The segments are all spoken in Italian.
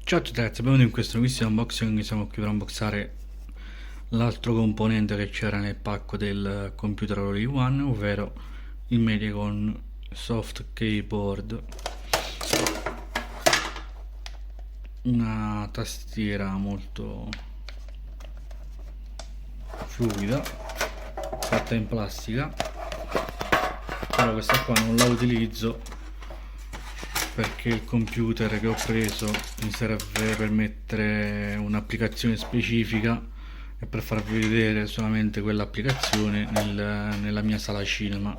Ciao a tutti ragazzi, benvenuti in questo nuovissimo unboxing. Siamo qui per unboxare l'altro componente che c'era nel pacco del computer All in One, ovvero il Mediacom Soft Keyboard. Una tastiera molto fluida, fatta in plastica, però questa qua non la utilizzo perché il computer che ho preso mi serve per mettere un'applicazione specifica e per farvi vedere solamente quell'applicazione nella mia sala cinema,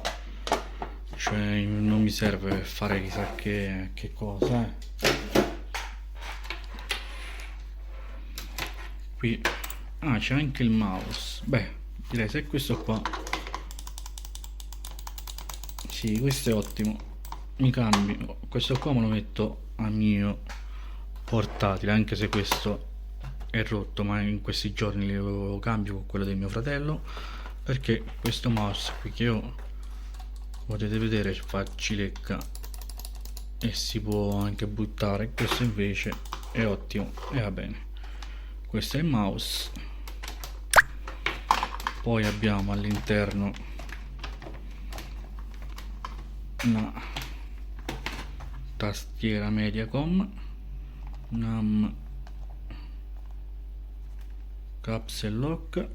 cioè non mi serve per fare chissà che cosa. Qui c'è anche il mouse. Beh, direi se questo qua, sì, questo è ottimo. Mi cambio questo qua, me lo metto al mio portatile, anche se questo è rotto, ma in questi giorni lo cambio con quello del mio fratello, perché questo mouse qui che io, potete vedere, fa cilecca e si può anche buttare. Questo invece è ottimo e va bene. Questo è il mouse. Poi abbiamo all'interno una tastiera Mediacom, NAM, caps e lock,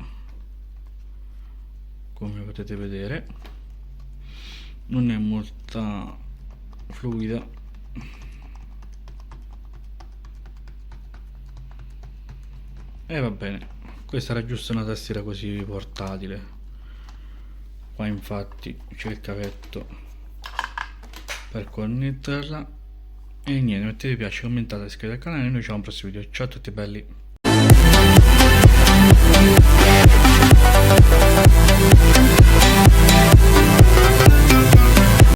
come potete vedere. Non è molto fluida, e va bene. Questa era giusto una tastiera così portatile. Qua infatti c'è il cavetto per connetterla. E niente, mettete piace, commentate, iscrivetevi al canale e noi ci vediamo al prossimo video. Ciao a tutti belli.